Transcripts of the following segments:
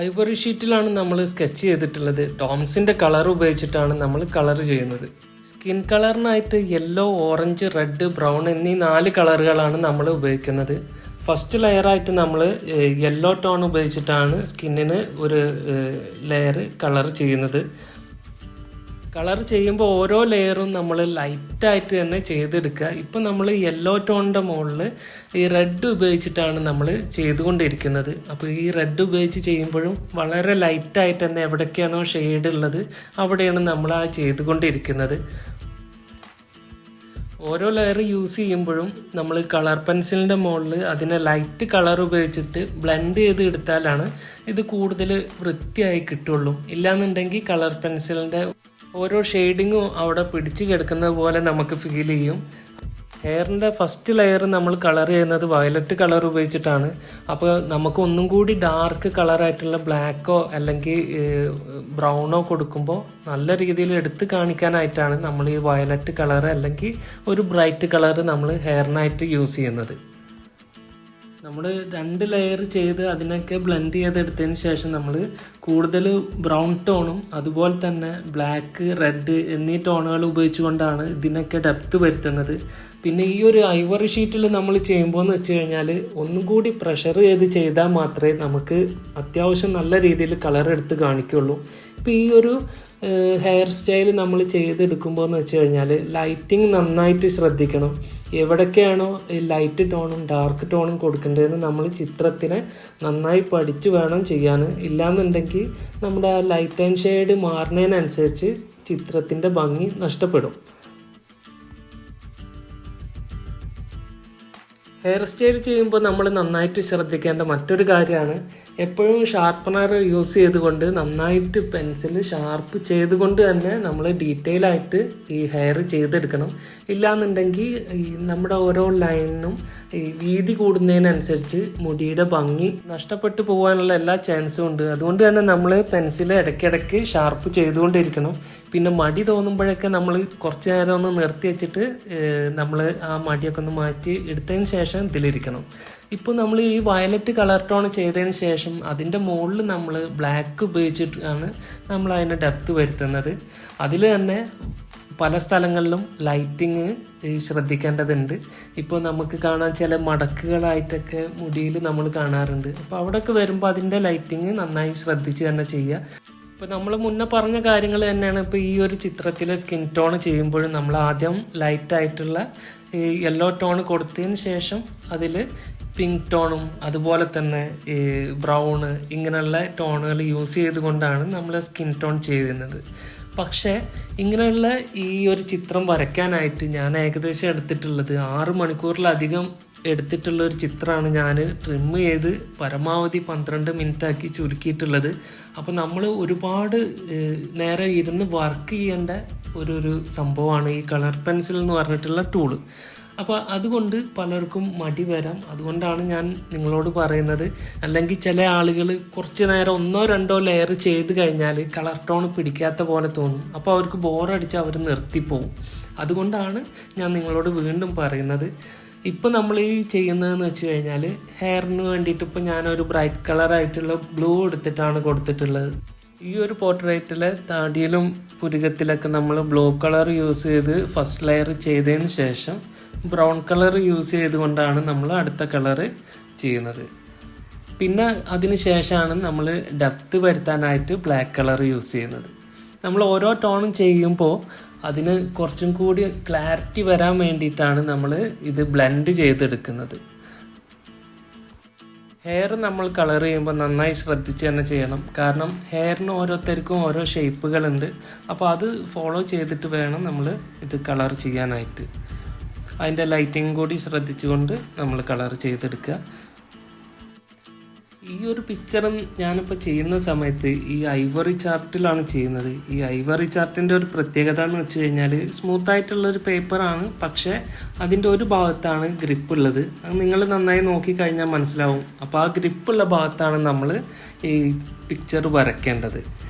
Ivory ഷീറ്റിലാണ് നമ്മൾ sketch ചെയ്തിട്ടുള്ളത്. ഡോംസിന്റെ colour ഉപയോഗിച്ചിട്ടാണ് നമ്മൾ കളർ ചെയ്യുന്നത്. സ്കിൻ കളറിനായിട്ട് യെല്ലോ, ഓറഞ്ച്, റെഡ്, ബ്രൗൺ എന്നീ 4 കളറുകളാണ് നമ്മൾ ഉപയോഗിക്കുന്നത്. ഫസ്റ്റ് ലെയറായിട്ട് നമ്മൾ യെല്ലോ ടോൺ ഉപയോഗിച്ചിട്ടാണ് സ്കിന്നിന് ഒരു ലെയർ കളർ ചെയ്യുന്നത്. കളർ ചെയ്യുമ്പോൾ ഓരോ ലെയറും നമ്മൾ ലൈറ്റായിട്ട് തന്നെ ചെയ്തെടുക്കുക. ഇപ്പം നമ്മൾ യെല്ലോ ടോണിൻ്റെ മുകളിൽ ഈ റെഡ് ഉപയോഗിച്ചിട്ടാണ് നമ്മൾ ചെയ്തുകൊണ്ടിരിക്കുന്നത്. അപ്പോൾ ഈ റെഡ് ഉപയോഗിച്ച് ചെയ്യുമ്പോഴും വളരെ ലൈറ്റായിട്ട് തന്നെ എവിടേക്കാണോ ഷെയ്ഡ് ഉള്ളത് അവിടെയാണ് നമ്മൾ ആ ചെയ്തുകൊണ്ടിരിക്കുന്നത്. ഓരോ ലെയർ യൂസ് ചെയ്യുമ്പോഴും നമ്മൾ കളർ പെൻസിലിൻ്റെ മുകളിൽ അതിനെ ലൈറ്റ് കളർ ഉപയോഗിച്ചിട്ട് ബ്ലെൻഡ് ചെയ്ത് എടുത്താലാണ് ഇത് കൂടുതൽ വൃത്തിയായി കിട്ടുള്ളൂ. ഇല്ലാന്നുണ്ടെങ്കിൽ കളർ പെൻസിലിൻ്റെ ഓരോ ഷെയ്ഡിങ്ങും അവിടെ പിടിച്ചു കിടക്കുന്നത് പോലെ നമുക്ക് ഫീൽ ചെയ്യും. ഹെയറിൻ്റെ ഫസ്റ്റ് ലെയർ നമ്മൾ കളർ ചെയ്യുന്നത് വയലറ്റ് കളർ ഉപയോഗിച്ചിട്ടാണ്. അപ്പോൾ നമുക്ക് ഒന്നും കൂടി ഡാർക്ക് കളറായിട്ടുള്ള ബ്ലാക്കോ അല്ലെങ്കിൽ ബ്രൗണോ കൊടുക്കുമ്പോൾ നല്ല രീതിയിൽ എടുത്ത് കാണിക്കാനായിട്ടാണ് നമ്മൾ ഈ വയലറ്റ് കളർ അല്ലെങ്കിൽ ഒരു ബ്രൈറ്റ് കളർ നമ്മൾ ഹെയറിനായിട്ട് യൂസ് ചെയ്യുന്നത്. നമ്മൾ 2 ലെയർ ചെയ്ത് അതിനൊക്കെ ബ്ലെൻഡ് ചെയ്തെടുത്തതിന് ശേഷം നമ്മൾ കൂടുതൽ ബ്രൗൺ ടോണും അതുപോലെ തന്നെ ബ്ലാക്ക്, റെഡ് എന്നീ ടോണുകൾ ഉപയോഗിച്ചുകൊണ്ടാണ് ഇതിനൊക്കെ ഡെപ്ത് വരുത്തുന്നത്. പിന്നെ ഈ ഒരു ഐവറി ഷീറ്റിൽ നമ്മൾ ചെയ്യുമ്പോൾ എന്ന് വെച്ച് കഴിഞ്ഞാൽ ഒന്നും കൂടി പ്രഷർ ചെയ്ത് ചെയ്താൽ മാത്രമേ നമുക്ക് അത്യാവശ്യം നല്ല രീതിയിൽ കളർ എടുത്ത് കാണിക്കുള്ളൂ. ഇപ്പം ഈ ഒരു ഹെയർ സ്റ്റൈൽ നമ്മൾ ചെയ്തെടുക്കുമ്പോൾ എന്ന് വെച്ച് കഴിഞ്ഞാൽ ലൈറ്റിങ് നന്നായിട്ട് ശ്രദ്ധിക്കണം. എവിടൊക്കെയാണോ ഈ ലൈറ്റ് ടോണും ഡാർക്ക് ടോണും കൊടുക്കേണ്ടതെന്ന് നമ്മൾ ചിത്രത്തിനെ നന്നായി പഠിച്ചു വേണം ചെയ്യാൻ. ഇല്ലാന്നുണ്ടെങ്കിൽ നമ്മുടെ ആ ലൈറ്റ് ആൻഡ് ഷെയ്ഡ് മാറുന്നതിനനുസരിച്ച് ചിത്രത്തിൻ്റെ ഭംഗി നഷ്ടപ്പെടും. ഹെയർ സ്റ്റൈൽ ചെയ്യുമ്പോൾ നമ്മൾ നന്നായിട്ട് ശ്രദ്ധിക്കേണ്ട മറ്റൊരു കാര്യമാണ് എപ്പോഴും ഷാർപ്പനർ യൂസ് ചെയ്തുകൊണ്ട് നന്നായിട്ട് പെൻസിൽ ഷാർപ്പ് ചെയ്തുകൊണ്ട് തന്നെ നമ്മൾ ഡീറ്റെയിൽ ആയിട്ട് ഈ ഹെയർ ചെയ്തെടുക്കണം. ഇല്ലാന്നുണ്ടെങ്കിൽ ഈ നമ്മുടെ ഓരോ ലൈനിനും ഈ വീതി കൂടുന്നതിനനുസരിച്ച് മുടിയുടെ ഭംഗി നഷ്ടപ്പെട്ടു പോകാനുള്ള എല്ലാ ചാൻസും ഉണ്ട്. അതുകൊണ്ട് തന്നെ നമ്മൾ പെൻസിൽ ഇടയ്ക്കിടയ്ക്ക് ഷാർപ്പ് ചെയ്തുകൊണ്ടിരിക്കണം. പിന്നെ മടി തോന്നുമ്പോഴൊക്കെ നമ്മൾ കുറച്ച് നേരം ഒന്ന് നിർത്തി വെച്ചിട്ട് നമ്മൾ ആ മടിയൊക്കെ ഒന്ന് മാറ്റി എടുത്തതിന് ശേഷം ഇതിലിരിക്കണം. ഇപ്പോൾ നമ്മൾ ഈ വയലറ്റ് കളർ ടോൺ ചെയ്തതിന് ശേഷം അതിൻ്റെ മുകളിൽ നമ്മൾ ബ്ലാക്ക് ഉപയോഗിച്ചിട്ടാണ് നമ്മൾ അതിൻ്റെ ഡെപ്ത് വരുത്തുന്നത്. അതിൽ തന്നെ പല സ്ഥലങ്ങളിലും ലൈറ്റിങ് ശ്രദ്ധിക്കേണ്ടതുണ്ട്. ഇപ്പോൾ നമുക്ക് കാണാൻ ചില മടക്കുകളായിട്ടൊക്കെ മുടിയിൽ നമ്മൾ കാണാറുണ്ട്. അപ്പോൾ അവിടെയൊക്കെ വരുമ്പോൾ അതിൻ്റെ ലൈറ്റിങ് നന്നായി ശ്രദ്ധിച്ച് തന്നെ ചെയ്യുക. ഇപ്പോൾ നമ്മൾ മുന്നേ പറഞ്ഞ കാര്യങ്ങൾ തന്നെയാണ് ഇപ്പോൾ ഈ ഒരു ചിത്രത്തിലെ സ്കിൻ ടോൺ ചെയ്യുമ്പോഴും നമ്മൾ ആദ്യം ലൈറ്റായിട്ടുള്ള ഈ യെല്ലോ ടോൺ കൊടുത്തതിന് ശേഷം അതിൽ പിങ്ക് ടോണും അതുപോലെ തന്നെ ഈ ബ്രൗണ് ഇങ്ങനെയുള്ള ടോണുകൾ യൂസ് ചെയ്തുകൊണ്ടാണ് നമ്മൾ സ്കിൻ ടോൺ ചെയ്യുന്നത്. പക്ഷേ ഇങ്ങനെയുള്ള ഈ ഒരു ചിത്രം വരയ്ക്കാനായിട്ട് ഞാൻ ഏകദേശം എടുത്തിട്ടുള്ളത് 6 മണിക്കൂറിലധികം എടുത്തിട്ടുള്ള ഒരു ചിത്രമാണ് ഞാൻ ട്രിം ചെയ്ത് പരമാവധി 12 മിനിറ്റാക്കി ചുരുക്കിയിട്ടുള്ളത്. അപ്പോൾ നമ്മൾ ഒരുപാട് നേരം ഇരുന്ന് വർക്ക് ചെയ്യേണ്ട ഒരു സംഭവമാണ് ഈ കളർ പെൻസിൽ എന്ന് പറഞ്ഞിട്ടുള്ള ടൂള്. അപ്പോൾ അതുകൊണ്ട് പലർക്കും മടി വരാം. അതുകൊണ്ടാണ് ഞാൻ നിങ്ങളോട് പറയുന്നത്. അല്ലെങ്കിൽ ചില ആളുകൾ കുറച്ച് നേരം 1-2 ലെയർ ചെയ്ത് കഴിഞ്ഞാൽ കളർ ടോൺ പിടിക്കാത്ത പോലെ തോന്നും. അപ്പോൾ അവർക്ക് ബോറടിച്ച് അവർ നിർത്തിപ്പോവും. അതുകൊണ്ടാണ് ഞാൻ നിങ്ങളോട് വീണ്ടും പറയുന്നത്. ഇപ്പം നമ്മൾ ഈ ചെയ്യുന്നതെന്ന് വെച്ച് കഴിഞ്ഞാൽ ഹെയറിന് വേണ്ടിയിട്ട് ഇപ്പം ഞാനൊരു ബ്രൈറ്റ് കളറായിട്ടുള്ള ബ്ലൂ എടുത്തിട്ടാണ് കൊടുത്തിട്ടുള്ളത്. ഈ ഒരു പോർട്രേറ്റിലെ താടിയിലും പുരുകത്തിലൊക്കെ നമ്മൾ ബ്ലൂ കളർ യൂസ് ചെയ്ത് ഫസ്റ്റ് ലെയർ ചെയ്തതിന് ശേഷം ബ്രൗൺ കളർ യൂസ് ചെയ്തുകൊണ്ടാണ് നമ്മൾ അടുത്ത കളറ് ചെയ്യുന്നത്. പിന്നെ അതിന് ശേഷമാണ് നമ്മൾ ഡെപ്ത് വരുത്താനായിട്ട് ബ്ലാക്ക് കളർ യൂസ് ചെയ്യുന്നത്. നമ്മൾ ഓരോ ടോണും ചെയ്യുമ്പോൾ അതിന് കുറച്ചും കൂടി ക്ലാരിറ്റി വരാൻ വേണ്ടിയിട്ടാണ് നമ്മൾ ഇത് ബ്ലെൻഡ് ചെയ്തെടുക്കുന്നത്. ഹെയർ നമ്മൾ കളർ ചെയ്യുമ്പോൾ നന്നായി ശ്രദ്ധിച്ച് തന്നെ ചെയ്യണം. കാരണം ഹെയറിന് ഓരോരുത്തർക്കും ഓരോ ഷേപ്പുകളുണ്ട്. അപ്പോൾ അത് ഫോളോ ചെയ്തിട്ട് വേണം നമ്മൾ ഇത് കളർ ചെയ്യാനായിട്ട്. അതിൻ്റെ ലൈറ്റിങ് കൂടി ശ്രദ്ധിച്ചുകൊണ്ട് നമ്മൾ കളർ ചെയ്തെടുക്കുക. ഈ ഒരു പിക്ചറും ഞാനിപ്പോൾ ചെയ്യുന്ന സമയത്ത് ഈ ഐവറി ചാർട്ടിലാണ് ചെയ്യുന്നത്. ഈ ഐവറി ചാർട്ടിൻ്റെ ഒരു പ്രത്യേകത എന്ന് വെച്ച് കഴിഞ്ഞാൽ സ്മൂത്തായിട്ടുള്ളൊരു പേപ്പറാണ്. പക്ഷേ അതിൻ്റെ ഒരു ഭാഗത്താണ് ഗ്രിപ്പുള്ളത്. അത് നിങ്ങൾ നന്നായി നോക്കിക്കഴിഞ്ഞാൽ മനസ്സിലാവും. അപ്പോൾ ആ ഗ്രിപ്പുള്ള ഭാഗത്താണ് നമ്മൾ ഈ പിക്ചർ വരയ്ക്കേണ്ടത്.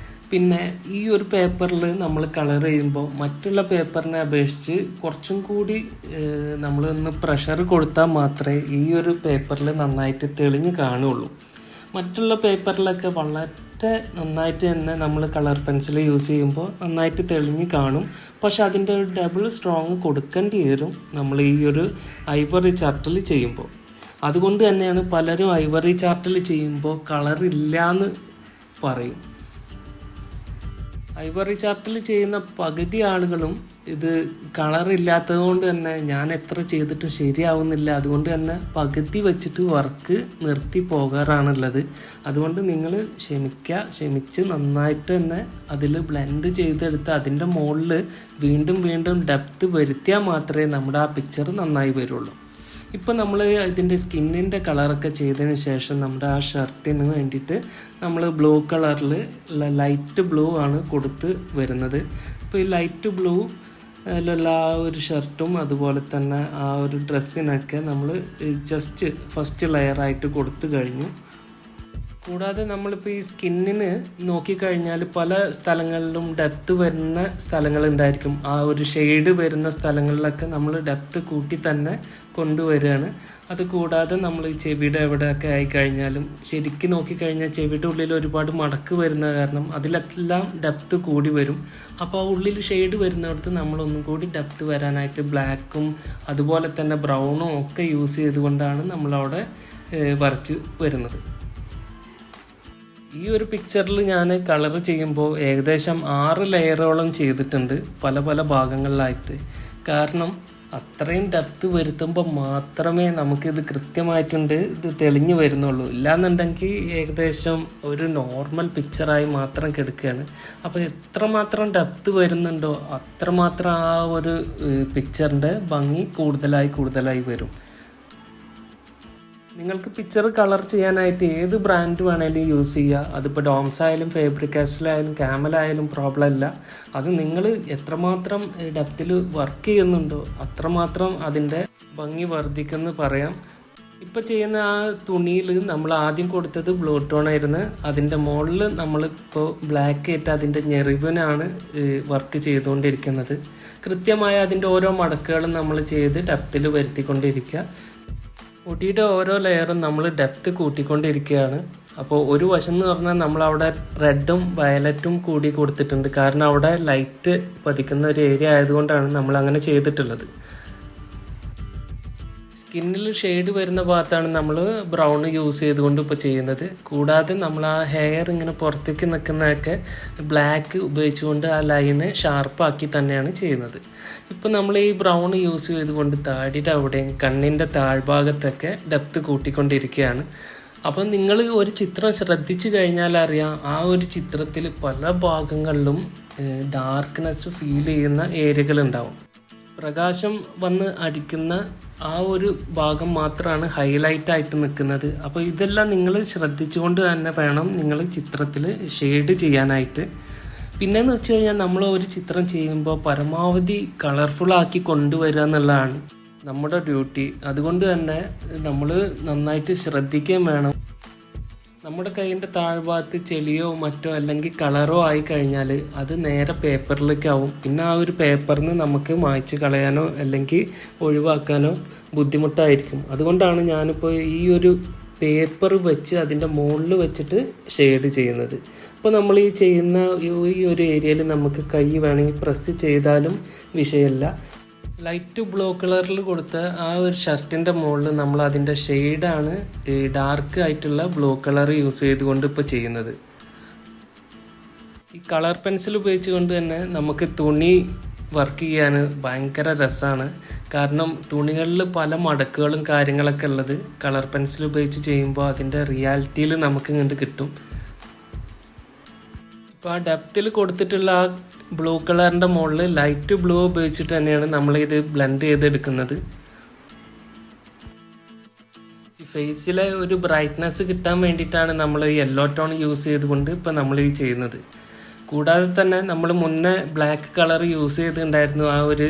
പിന്നെ ഈ ഒരു പേപ്പറിൽ നമ്മൾ കളർ ചെയ്യുമ്പോൾ മറ്റുള്ള പേപ്പറിനെ അപേക്ഷിച്ച് കുറച്ചും കൂടി നമ്മളൊന്ന് പ്രഷർ കൊടുത്താൽ മാത്രമേ ഈ ഒരു പേപ്പറിൽ നന്നായിട്ട് തെളിഞ്ഞ് കാണുകയുള്ളൂ. മറ്റുള്ള പേപ്പറിലൊക്കെ വളരെ നന്നായിട്ട് തന്നെ നമ്മൾ കളർ പെൻസിൽ യൂസ് ചെയ്യുമ്പോൾ നന്നായിട്ട് തെളിഞ്ഞ് കാണും. പക്ഷെ അതിൻ്റെ ഒരു ഡബിൾ സ്ട്രോങ് കൊടുക്കേണ്ടി വരും നമ്മൾ ഈ ഒരു ഐവറി ചാർട്ടിൽ ചെയ്യുമ്പോൾ. അതുകൊണ്ട് തന്നെയാണ് പലരും ഐവറി ചാർട്ടിൽ ചെയ്യുമ്പോൾ കളറില്ലാന്ന് പറയും. ഐവറി ചാർട്ടിൽ ചെയ്യുന്ന പകുതി ആളുകളും ഇത് കളറില്ലാത്തത് കൊണ്ട് തന്നെ ഞാൻ എത്ര ചെയ്തിട്ടും ശരിയാവുന്നില്ല, അതുകൊണ്ട് തന്നെ പകുതി വെച്ചിട്ട് വർക്ക് നിർത്തി പോകാറാണുള്ളത്. അതുകൊണ്ട് നിങ്ങൾ ക്ഷമിച്ച് നന്നായിട്ട് തന്നെ അതിൽ ബ്ലെൻഡ് ചെയ്തെടുത്ത് അതിൻ്റെ മുകളിൽ വീണ്ടും വീണ്ടും ഡെപ്ത് വരുത്തിയാൽ മാത്രമേ നമ്മുടെ ആ പിക്ചർ നന്നായി വരുള്ളൂ. ഇപ്പം നമ്മൾ ഇതിൻ്റെ സ്കിന്നിൻ്റെ കളറൊക്കെ ചെയ്തതിന് ശേഷം നമ്മുടെ ആ ഷർട്ടിന് വേണ്ടിയിട്ട് നമ്മൾ ബ്ലൂ കളറിൽ ലൈറ്റ് ബ്ലൂ ആണ് കൊടുത്ത് വരുന്നത്. ഇപ്പോൾ ഈ ലൈറ്റ് ബ്ലൂ ലുള്ള ആ ഒരു ഷർട്ടും അതുപോലെ തന്നെ ആ ഒരു ഡ്രസ്സിനൊക്കെ നമ്മൾ ജസ്റ്റ് ഫസ്റ്റ് ലെയറായിട്ട് കൊടുത്തു കഴിഞ്ഞു. കൂടാതെ നമ്മളിപ്പോൾ ഈ സ്കിന്നിന് നോക്കിക്കഴിഞ്ഞാൽ പല സ്ഥലങ്ങളിലും ഡെപ്ത് വരുന്ന സ്ഥലങ്ങളുണ്ടായിരിക്കും. ആ ഒരു ഷെയ്ഡ് വരുന്ന സ്ഥലങ്ങളിലൊക്കെ നമ്മൾ ഡെപ്ത് കൂട്ടി തന്നെ കൊണ്ടുവരികയാണ്. അത് കൂടാതെ നമ്മൾ ഈ ചെവിയുടെ എവിടെയൊക്കെ ആയിക്കഴിഞ്ഞാലും ശരിക്കും നോക്കിക്കഴിഞ്ഞാൽ ചെവിയുടെ ഉള്ളിൽ ഒരുപാട് മടക്ക് വരുന്ന കാരണം അതിലെല്ലാം ഡെപ്ത് കൂടി വരും. അപ്പോൾ ആ ഉള്ളിൽ ഷെയ്ഡ് വരുന്നിടത്ത് നമ്മളൊന്നും കൂടി ഡെപ്ത് വരാനായിട്ട് ബ്ലാക്കും അതുപോലെ തന്നെ ബ്രൗണും ഒക്കെ യൂസ് ചെയ്തുകൊണ്ടാണ് നമ്മളവിടെ വരച്ച് വരുന്നത്. ഈ ഒരു പിക്ചറിൽ ഞാൻ കളർ ചെയ്യുമ്പോൾ ഏകദേശം 6 ലെയറോളം ചെയ്തിട്ടുണ്ട് പല പല ഭാഗങ്ങളിലായിട്ട്. കാരണം അത്രയും ഡെപ്ത് വരുത്തുമ്പോൾ മാത്രമേ നമുക്കിത് കൃത്യമായിട്ടുണ്ട് ഇത് തെളിഞ്ഞു വരുന്നുള്ളൂ. ഇല്ലാന്നുണ്ടെങ്കിൽ ഏകദേശം ഒരു നോർമൽ പിക്ചറായി മാത്രം കിടക്കുകയാണ്. അപ്പോൾ എത്രമാത്രം ഡെപ്ത് വരുന്നുണ്ടോ അത്രമാത്രം ആ ഒരു പിക്ചറിൻ്റെ ഭംഗി കൂടുതലായി വരും. നിങ്ങൾക്ക് പിക്ചർ കളർ ചെയ്യാനായിട്ട് ഏത് ബ്രാൻഡ് വേണേലും യൂസ് ചെയ്യുക. അതിപ്പോൾ ഡോംസ് ആയാലും ഫാബ്രിക്-കാസ്റ്റലായാലും ക്യാമലായാലും പ്രോബ്ലം ഇല്ല. അത് നിങ്ങൾ എത്രമാത്രം ഡെപ്തിൽ വർക്ക് ചെയ്യുന്നുണ്ടോ അത്രമാത്രം അതിൻ്റെ ഭംഗി വർദ്ധിക്കുമെന്ന് പറയാം. ഇപ്പോൾ ചെയ്യുന്ന ആ തുണിയിൽ നമ്മൾ ആദ്യം കൊടുത്തത് ബ്ലൂ ടോൺ ആയിരുന്നു. അതിൻ്റെ മുകളിൽ നമ്മളിപ്പോൾ ബ്ലാക്ക് ഇട്ട് അതിൻ്റെ ഞെറിവിനാണ് വർക്ക് ചെയ്തുകൊണ്ടിരിക്കുന്നത്. കൃത്യമായ അതിൻ്റെ ഓരോ മടക്കുകളും നമ്മൾ ചെയ്ത് ഡെപ്തിൽ വരുത്തിക്കൊണ്ടിരിക്കുക. മുടിയുടെ ഓരോ ലെയറും നമ്മൾ ഡെപ്ത് കൂട്ടിക്കൊണ്ടിരിക്കുകയാണ്. അപ്പോൾ ഒരു വശം എന്ന് പറഞ്ഞാൽ നമ്മളവിടെ റെഡും വയലറ്റും കൂടി കൊടുത്തിട്ടുണ്ട്. കാരണം അവിടെ ലൈറ്റ് പതിക്കുന്ന ഒരു ഏരിയ ആയതുകൊണ്ടാണ് നമ്മൾ അങ്ങനെ ചെയ്തിട്ടുള്ളത്. സ്കിന്നിൽ ഷെയ്ഡ് വരുന്ന ഭാഗത്താണ് നമ്മൾ ബ്രൗൺ യൂസ് ചെയ്തുകൊണ്ട് ഇപ്പോൾ ചെയ്യുന്നത്. കൂടാതെ നമ്മൾ ആ ഹെയർ ഇങ്ങനെ പുറത്തേക്ക് നിൽക്കുന്നതൊക്കെ ബ്ലാക്ക് ഉപയോഗിച്ചുകൊണ്ട് ആ ലൈന് ഷാർപ്പാക്കി തന്നെയാണ് ചെയ്യുന്നത്. ഇപ്പോൾ നമ്മൾ ഈ ബ്രൗൺ യൂസ് ചെയ്തുകൊണ്ട് താടിയുടെ അവിടെയും കണ്ണിൻ്റെ താഴ്ഭാഗത്തൊക്കെ ഡെപ്ത് കൂട്ടിക്കൊണ്ടിരിക്കുകയാണ്. അപ്പം നിങ്ങൾ ഒരു ചിത്രം ശ്രദ്ധിച്ചു കഴിഞ്ഞാൽ അറിയാം, ആ ഒരു ചിത്രത്തിൽ പല ഭാഗങ്ങളിലും ഡാർക്ക്നെസ് ഫീൽ ചെയ്യുന്ന ഏരിയകളുണ്ടാവും. പ്രകാശം വന്ന് അടിക്കുന്ന ആ ഒരു ഭാഗം മാത്രമാണ് ഹൈലൈറ്റ് ആയിട്ട് നിൽക്കുന്നത്. അപ്പോൾ ഇതെല്ലാം നിങ്ങൾ ശ്രദ്ധിച്ചുകൊണ്ട് തന്നെ വേണം നിങ്ങൾ ചിത്രത്തിൽ ഷെയ്ഡ് ചെയ്യാനായിട്ട്. പിന്നെയെന്ന് വെച്ച് കഴിഞ്ഞാൽ നമ്മൾ ഒരു ചിത്രം ചെയ്യുമ്പോൾ പരമാവധി കളർഫുള്ളാക്കി കൊണ്ടുവരിക എന്നുള്ളതാണ് നമ്മുടെ ഡ്യൂട്ടി. അതുകൊണ്ട് തന്നെ നമ്മൾ നന്നായിട്ട് ശ്രദ്ധിക്കുകയും വേണം. നമ്മുടെ കൈയിൻ്റെ താഴ്ഭാഗത്ത് ചെളിയോ മറ്റോ അല്ലെങ്കിൽ കളറോ ആയി കഴിഞ്ഞാൽ അത് നേരെ പേപ്പറിലേക്കാവും. പിന്നെ ആ ഒരു പേപ്പറിൽ നിന്ന് നമുക്ക് മായ്ച്ച് കളയാനോ അല്ലെങ്കിൽ ഒഴിവാക്കാനോ ബുദ്ധിമുട്ടായിരിക്കും. അതുകൊണ്ടാണ് ഞാനിപ്പോൾ ഈ ഒരു പേപ്പർ വെച്ച് അതിൻ്റെ മുകളിൽ വെച്ചിട്ട് ഷെയ്ഡ് ചെയ്യുന്നത്. അപ്പോൾ നമ്മൾ ഈ ചെയ്യുന്ന ഈ ഒരു ഏരിയയിൽ നമുക്ക് കൈ വേണമെങ്കിൽ പ്രസ് ചെയ്താലും വിഷയമില്ല. ലൈറ്റ് ബ്ലൂ കളറിൽ കൊടുത്ത ആ ഒരു ഷർട്ടിൻ്റെ മുകളിൽ നമ്മൾ അതിൻ്റെ ഷെയ്ഡാണ് ഈ ഡാർക്ക് ആയിട്ടുള്ള ബ്ലൂ കളർ യൂസ് ചെയ്തുകൊണ്ട് ഇപ്പോൾ ചെയ്യുന്നത്. ഈ കളർ പെൻസിൽ ഉപയോഗിച്ചുകൊണ്ട് തന്നെ നമുക്ക് തുണി വർക്ക് ചെയ്യാൻ ഭയങ്കര രസമാണ്. കാരണം തുണികളിൽ പല മടക്കുകളും കാര്യങ്ങളൊക്കെ ഉള്ളത് കളർ പെൻസിൽ ഉപയോഗിച്ച് ചെയ്യുമ്പോൾ അതിൻ്റെ റിയാലിറ്റിയിൽ നമുക്ക് ഇങ്ങോട്ട് കിട്ടും. ഇപ്പോൾ ആ ഡെപ്തിൽ കൊടുത്തിട്ടുള്ള ആ ബ്ലൂ കളറിൻ്റെ മുകളിൽ ലൈറ്റ് ബ്ലൂ ഉപയോഗിച്ചിട്ട് തന്നെയാണ് നമ്മളിത് ബ്ലെൻഡ് ചെയ്തെടുക്കുന്നത്. ഈ ഫേസിലെ ഒരു ബ്രൈറ്റ്നെസ് കിട്ടാൻ വേണ്ടിയിട്ടാണ് നമ്മൾ യെല്ലോ ടോൺ യൂസ് ചെയ്തുകൊണ്ട് ഇപ്പോൾ നമ്മൾ ഈ ചെയ്യുന്നത്. കൂടാതെ തന്നെ നമ്മൾ മുന്നേ ബ്ലാക്ക് കളർ യൂസ് ചെയ്തിട്ടുണ്ടായിരുന്നു ആ ഒരു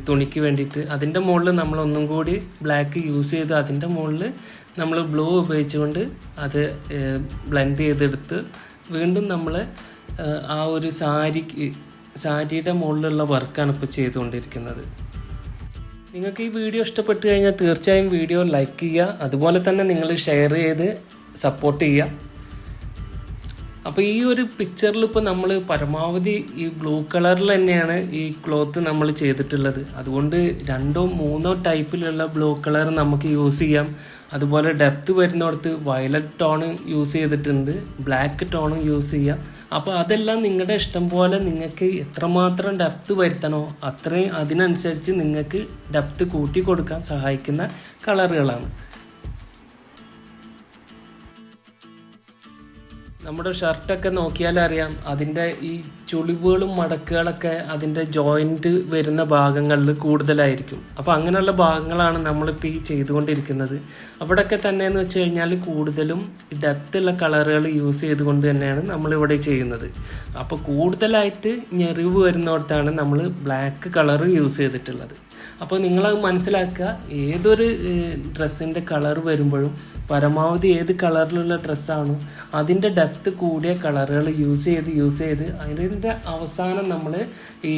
തുണിക്ക് വേണ്ടിയിട്ട്. അതിൻ്റെ മുകളിൽ നമ്മൾ ഒന്നും കൂടി ബ്ലാക്ക് യൂസ് ചെയ്ത് അതിൻ്റെ മുകളിൽ നമ്മൾ ബ്ലൂ ഉപയോഗിച്ചുകൊണ്ട് അത് ബ്ലെൻഡ് ചെയ്തെടുത്ത് വീണ്ടും നമ്മൾ ആ ഒരു സാരിയുടെ മുകളിലുള്ള വർക്കാണ് ഇപ്പോൾ ചെയ്തുകൊണ്ടിരിക്കുന്നത്. നിങ്ങൾക്ക് ഈ വീഡിയോ ഇഷ്ടപ്പെട്ടു കഴിഞ്ഞാൽ തീർച്ചയായും വീഡിയോ ലൈക്ക് ചെയ്യുക. അതുപോലെ തന്നെ നിങ്ങൾ ഷെയർ ചെയ്ത് സപ്പോർട്ട് ചെയ്യുക. അപ്പോൾ ഈ ഒരു പിക്ചറിൽ ഇപ്പോൾ നമ്മൾ പരമാവധി ഈ ബ്ലൂ കളറിൽ തന്നെയാണ് ഈ ക്ലോത്ത് നമ്മൾ ചെയ്തിട്ടുള്ളത്. അതുകൊണ്ട് 2 or 3 ടൈപ്പിലുള്ള ബ്ലൂ കളർ നമുക്ക് യൂസ് ചെയ്യാം. അതുപോലെ ഡെപ്ത് വരുന്നിടത്ത് വയലറ്റ് ടോൺ യൂസ് ചെയ്തിട്ടുണ്ട്, ബ്ലാക്ക് ടോണും യൂസ് ചെയ്യാം. അപ്പോൾ അതെല്ലാം നിങ്ങളുടെ ഇഷ്ടം പോലെ നിങ്ങൾക്ക് എത്രമാത്രം ഡെപ്ത് വരുത്തണോ അത്രയും അതിനനുസരിച്ച് നിങ്ങൾക്ക് ഡെപ്ത് കൂട്ടി കൊടുക്കാൻ സഹായിക്കുന്ന കളറുകളാണ്. നമ്മുടെ ഷർട്ടൊക്കെ നോക്കിയാൽ അറിയാം, അതിൻ്റെ ഈ ചുളിവുകളും മടക്കുകളൊക്കെ അതിൻ്റെ ജോയിൻറ്റ് വരുന്ന ഭാഗങ്ങളിൽ കൂടുതലായിരിക്കും. അപ്പോൾ അങ്ങനെയുള്ള ഭാഗങ്ങളാണ് നമ്മളിപ്പോൾ ഈ ചെയ്തുകൊണ്ടിരിക്കുന്നത്. അവിടെയൊക്കെ തന്നെയെന്ന് വെച്ച് കഴിഞ്ഞാൽ കൂടുതലും ഡെപ്തുള്ള കളറുകൾ യൂസ് ചെയ്തുകൊണ്ട് തന്നെയാണ് നമ്മളിവിടെ ചെയ്യുന്നത്. അപ്പോൾ കൂടുതലായിട്ട് ഞെറിവ് വരുന്നിടത്താണ് നമ്മൾ ബ്ലാക്ക് കളർ യൂസ് ചെയ്തിട്ടുള്ളത്. അപ്പോൾ നിങ്ങളത് മനസ്സിലാക്കുക, ഏതൊരു ഡ്രസ്സിൻ്റെ കളർ വരുമ്പോഴും പരമാവധി ഏത് കളറിലുള്ള ഡ്രസ്സാണോ അതിൻ്റെ ഡെപ്ത് കൂടിയ കളറുകൾ യൂസ് ചെയ്ത് അതിൻ്റെ അവസാനം നമ്മൾ ഈ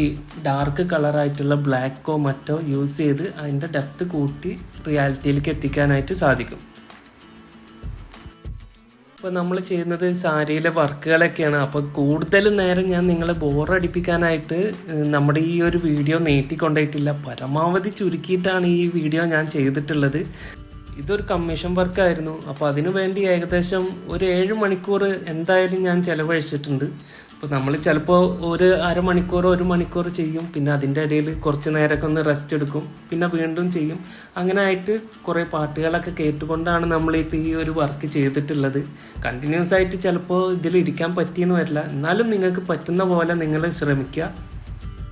ഡാർക്ക് കളറായിട്ടുള്ള ബ്ലാക്കോ മറ്റോ യൂസ് ചെയ്ത് അതിൻ്റെ ഡെപ്ത് കൂട്ടി റിയാലിറ്റിയിലേക്ക് എത്തിക്കാനായിട്ട് സാധിക്കും. ഇപ്പോൾ നമ്മൾ ചെയ്യുന്നത് സാരിയിലെ വർക്കുകളൊക്കെയാണ്. അപ്പോൾ കൂടുതൽ നേരം ഞാൻ നിങ്ങളെ ബോറടിപ്പിക്കാനായിട്ട് നമ്മുടെ ഈ ഒരു വീഡിയോ നീട്ടിക്കൊണ്ടിട്ടില്ല. പരമാവധി ചുരുക്കിയിട്ടാണ് ഈ വീഡിയോ ഞാൻ ചെയ്തിട്ടുള്ളത്. ഇതൊരു കമ്മീഷൻ വർക്കായിരുന്നു. അപ്പോൾ അതിനു വേണ്ടി ഏകദേശം ഒരു 7 മണിക്കൂർ എന്തായാലും ഞാൻ ചിലവഴിച്ചിട്ടുണ്ട്. അപ്പോൾ നമ്മൾ ചിലപ്പോൾ ഒരു അരമണിക്കൂർ 1 മണിക്കൂർ ചെയ്യും, പിന്നെ അതിൻ്റെ ഇടയിൽ കുറച്ച് നേരമൊക്കെ ഒന്ന് റെസ്റ്റ് എടുക്കും, പിന്നെ വീണ്ടും ചെയ്യും. അങ്ങനെ ആയിട്ട് കുറേ പാട്ടുകളൊക്കെ കേട്ടുകൊണ്ടാണ് നമ്മളിപ്പോൾ ഈ ഒരു വർക്ക് ചെയ്തിട്ടുള്ളത്. കണ്ടിന്യൂസ് ആയിട്ട് ചിലപ്പോൾ ഇതിലിരിക്കാൻ പറ്റിയെന്ന് വരില്ല, എന്നാലും നിങ്ങൾക്ക് പറ്റുന്ന പോലെ നിങ്ങൾ ശ്രമിക്കുക.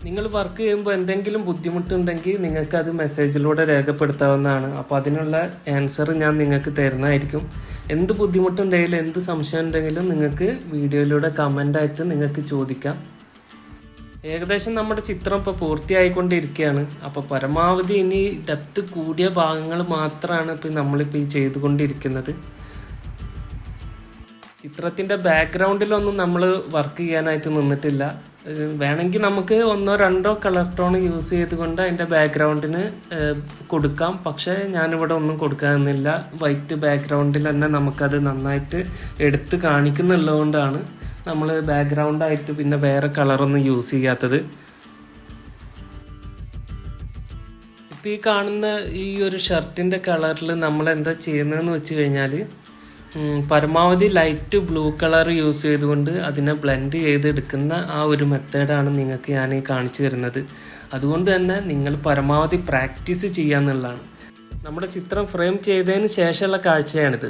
നിങ്ങൾ വർക്ക് ചെയ്യുമ്പോൾ എന്തെങ്കിലും ബുദ്ധിമുട്ടുണ്ടെങ്കിൽ നിങ്ങൾക്കത് മെസ്സേജിലൂടെ രേഖപ്പെടുത്താവുന്നതാണ്. അപ്പോൾ അതിനുള്ള ആൻസർ ഞാൻ നിങ്ങൾക്ക് തരുന്നതായിരിക്കും. എന്ത് ബുദ്ധിമുട്ടുണ്ടെങ്കിലും എന്ത് സംശയം ഉണ്ടെങ്കിലും നിങ്ങൾക്ക് വീഡിയോയിലൂടെ കമൻ്റായിട്ട് നിങ്ങൾക്ക് ചോദിക്കാം. ഏകദേശം നമ്മുടെ ചിത്രം ഇപ്പോൾ പൂർത്തിയായിക്കൊണ്ടിരിക്കുകയാണ്. അപ്പോൾ പരമാവധി ഇനി ഡെപ്ത് കൂടിയ ഭാഗങ്ങൾ മാത്രമാണ് ഇപ്പോൾ നമ്മളിപ്പോൾ ഈ ചെയ്തുകൊണ്ടിരിക്കുന്നത്. ചിത്രത്തിൻ്റെ ബാക്ക്ഗ്രൗണ്ടിലൊന്നും നമ്മൾ വർക്ക് ചെയ്യാനായിട്ട് നിന്നിട്ടില്ല. വേണമെങ്കിൽ നമുക്ക് 1 or 2 കളർ ടോൺ യൂസ് ചെയ്തുകൊണ്ട് അതിൻ്റെ ബാക്ക്ഗ്രൗണ്ടിന് കൊടുക്കാം. പക്ഷേ ഞാനിവിടെ ഒന്നും കൊടുക്കാനില്ല. വൈറ്റ് ബാക്ക്ഗ്രൗണ്ടിൽ തന്നെ നമുക്കത് നന്നായിട്ട് എടുത്ത് കാണിക്കുന്നുള്ളതുകൊണ്ടാണ് നമ്മൾ ബാക്ക്ഗ്രൗണ്ടായിട്ട് പിന്നെ വേറെ കളറൊന്നും യൂസ് ചെയ്യാത്തത്. ഇപ്പോൾ ഈ കാണുന്ന ഈ ഒരു ഷർട്ടിൻ്റെ കളറിൽ നമ്മൾ എന്താ ചെയ്യുന്നതെന്ന് വെച്ച് കഴിഞ്ഞാൽ പരമാവധി ലൈറ്റ് ബ്ലൂ കളർ യൂസ് ചെയ്തുകൊണ്ട് അതിനെ ബ്ലെൻഡ് ചെയ്തെടുക്കുന്ന ആ ഒരു മെത്തേഡാണ് നിങ്ങൾക്ക് ഞാൻ കാണിച്ചു തരുന്നത്. അതുകൊണ്ട് തന്നെ നിങ്ങൾ പരമാവധി പ്രാക്ടീസ് ചെയ്യാന്നുള്ളതാണ്. നമ്മുടെ ചിത്രം ഫ്രെയിം ചെയ്തതിന് ശേഷമുള്ള കാഴ്ചയാണിത്.